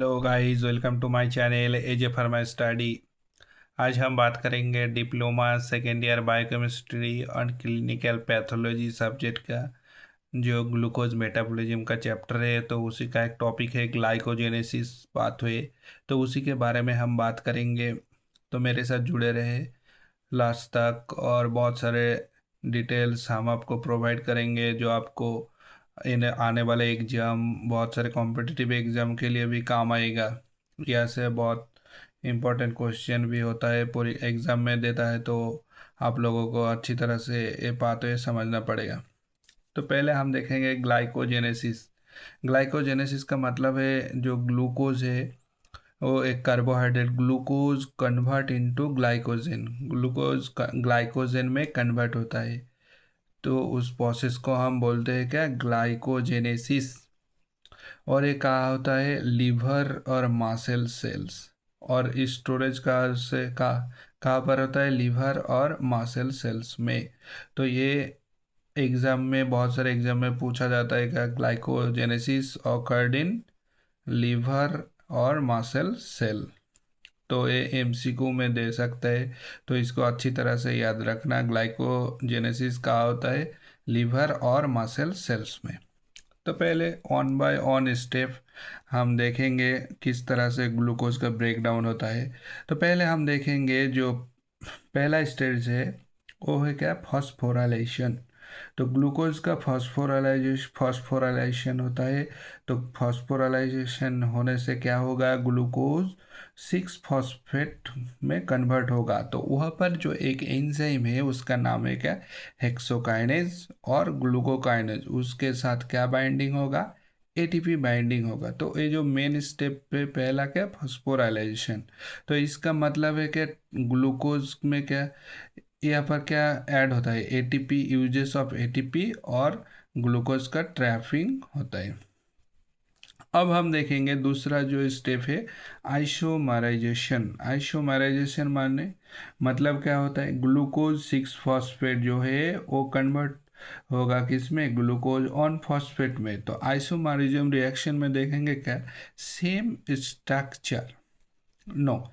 Hello guys, welcome to my channel AJ pharma study. आज हम बात करेंगे डिप्लोमा सेकेंड ईयर बायोकेमिस्ट्री और क्लिनिकल पैथोलॉजी सब्जेक्ट का जो ग्लूकोज मेटाबॉलिज्म का चैप्टर है। तो उसी का एक टॉपिक है ग्लाइकोजेनेसिस पाथवे। तो उसी के बारे में हम बात करेंगे। तो मेरे साथ जुड़े रहे लास्ट तक, और बहुत सारे डिटेल्स हम आपको प्रोवाइड करेंगे जो आपको इन आने वाले एग्ज़ाम, बहुत सारे कॉम्पिटिटिव एग्ज़ाम के लिए भी काम आएगा। यह से बहुत इम्पोर्टेंट क्वेश्चन भी होता है, पूरी एग्ज़ाम में देता है, तो आप लोगों को अच्छी तरह से ये पाते समझना पड़ेगा। तो पहले हम देखेंगे ग्लाइकोजेनेसिस। ग्लाइकोजेनेसिस का मतलब है जो ग्लूकोज है वो एक carbohydrate glucose convert into glycogen, glucose glycogen में कन्वर्ट होता है। तो उस प्रोसेस को हम बोलते हैं क्या, ग्लाइकोजेनेसिस। और ये कहाँ होता है, लीवर और मासल सेल्स। और स्टोरेज कहाँ पर होता है, लीवर और मासल सेल्स में। तो ये एग्जाम में, बहुत सारे एग्जाम में पूछा जाता है क्या, ग्लाइकोजेनेसिस ऑकर्ड इन लीवर और मासल सेल। तो ये एमसीक्यू में दे सकता है। तो इसको अच्छी तरह से याद रखना, ग्लाइकोजेनेसिस का होता है लीवर और मसल सेल्स में। तो पहले ऑन बाय ऑन स्टेप हम देखेंगे किस तरह से ग्लूकोज का ब्रेकडाउन होता है। तो पहले हम देखेंगे जो पहला स्टेज है वो है क्या, फॉस्फोराइलेशन। तो ग्लूकोज का फॉस्फोराइलेशन होता है। तो फॉस्फोराइलेशन होने से क्या होगा, ग्लूकोज 6 फॉस्फेट में कन्वर्ट होगा। तो वहाँ पर जो एक एंजाइम है उसका नाम है क्या, हेक्सोकाइनेज और ग्लूकोकाइनेज। उसके साथ क्या बाइंडिंग होगा, एटीपी बाइंडिंग होगा। तो ये जो मेन स्टेप पे पहला क्या, फॉस्फोराइलेशन। तो इसका मतलब है कि ग्लूकोज में क्या, यहाँ पर क्या ऐड होता है, एटीपी, यूजेस ऑफ एटीपी और ग्लूकोज का ट्रैफिंग होता है। अब हम देखेंगे दूसरा जो स्टेप है, आइसोमराइजेशन। आइसोमराइजेशन माने मतलब क्या होता है, ग्लूकोज 6 फॉस्फेट जो है वो कन्वर्ट होगा किसमें, ग्लूकोज ऑन फॉस्फेट में। तो आइसोमराइज्म रिएक्शन में देखेंगे क्या, सेम स्ट्रक्चर, नो,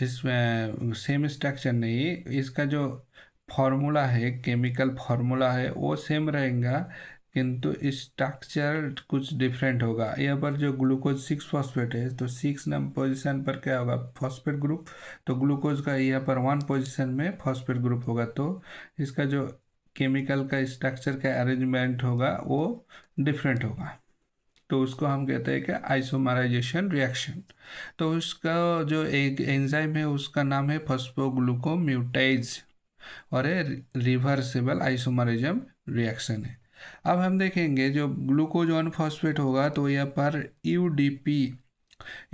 इसमें सेम स्ट्रक्चर नहीं, इसका जो फॉर्मूला है, केमिकल फॉर्मूला है वो सेम रहेगा, किंतु स्ट्रक्चर कुछ डिफरेंट होगा। यहाँ पर जो ग्लूकोज 6 फॉस्फेट है तो 6 नंबर पोजीशन पर क्या होगा, फॉस्फेट ग्रुप। तो ग्लूकोज का यहाँ पर 1 पोजीशन में फॉस्फेट ग्रुप होगा। तो इसका जो केमिकल का स्ट्रक्चर का अरेंजमेंट होगा वो डिफरेंट होगा। तो उसको हम कहते हैं कि आइसोमराइजेशन रिएक्शन। तो उसका जो एक एंजाइम है उसका नाम है फॉस्फोग्लूकोम्यूटेज, और ये रिवर्सिबल आइसोमरिज्म रिएक्शन है। अब हम देखेंगे जो ग्लूकोज वन फॉस्फेट होगा तो यहाँ पर यूडीपी,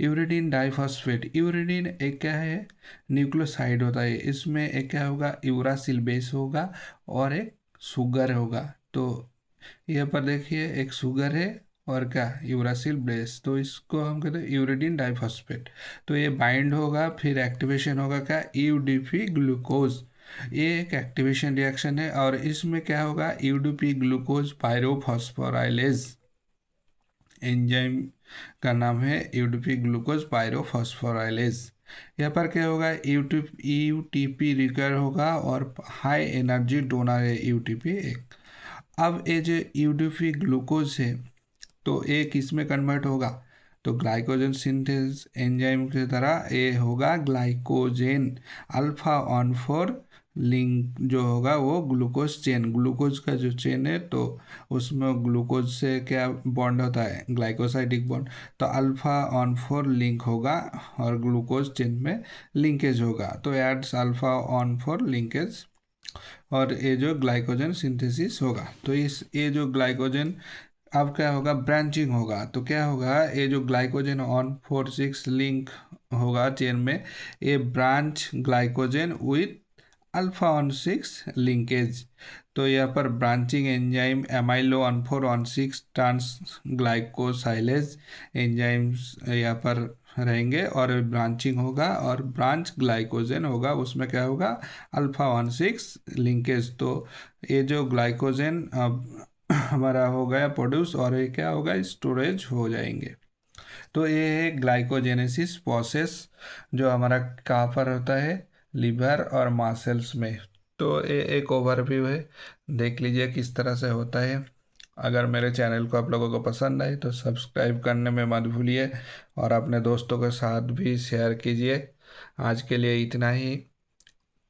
यूरिडीन डाइफॉस्फेट। यूरिडीन एक क्या है, न्यूक्लियोसाइड होता है। इसमें एक क्या होगा, यूरासिल बेस होगा और एक शुगर होगा। तो यहाँ पर देखिए एक शुगर है और क्या, यूरासिल बेस। तो इसको हम कहते हैं यूरिडीन डाइफॉस्फेट। तो ये बाइंड होगा, फिर एक्टिवेशन होगा क्या, यूडीपी ग्लूकोज। ये एक एक्टिवेशन रिएक्शन है और इसमें क्या होगा, यूडीपी ग्लूकोज पायरोफॉस्फोराइलेज। एंजाइम का नाम है यूडीपी ग्लूकोज पायरोफॉस्फोराइलेज। यहाँ पर क्या होगा, यूटीपी रिकर होगा और हाई एनर्जी डोनर है यूटीपी एक। अब ये जो यूडीपी ग्लूकोज है तो ये किस में कन्वर्ट होगा, तो ग्लाइकोजन सिंथेस एंजाइम की तरह ये होगा glycogen alpha on four link जो होगा वो ग्लूकोज चेन। ग्लूकोज का जो चेन है तो उसमें ग्लूकोज से क्या बॉन्ड होता है, ग्लाइकोसाइडिक बॉन्ड। तो अल्फा ऑन फोर लिंक होगा और ग्लूकोज चेन में लिंकेज होगा। तो एड्स अल्फा ऑन फोर लिंकेज और ये जो ग्लाइकोजन सिंथेसिस होगा। तो इस ये जो ग्लाइकोजन अब क्या होगा, ब्रांचिंग होगा। तो क्या होगा, ये जो ग्लाइकोजन ऑन 4 6 लिंक होगा चेन में, ये branch glycogen with alpha one 6 linkage. तो यहाँ पर branching enzyme amylo one 4 one 6 transglycosylase enzymes यहाँ पर रहेंगे और ब्रांचिंग होगा और ब्रांच ग्लाइकोजन होगा, उसमें क्या होगा, अल्फा ऑन 6 लिंकेज। तो ये जो ग्लाइकोजन अब हमारा हो गया प्रोड्यूस और ये क्या होगा, स्टोरेज हो जाएंगे। तो ये है ग्लाइकोजेनेसिस प्रोसेस, जो हमारा कहाँ पर होता है, लिवर और मासल्स में। तो ये एक ओवरव्यू है, देख लीजिए किस तरह से होता है। अगर मेरे चैनल को आप लोगों को पसंद आए तो सब्सक्राइब करने में मत भूलिए, और अपने दोस्तों के साथ भी शेयर कीजिए। आज के लिए इतना ही।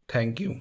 Thank you.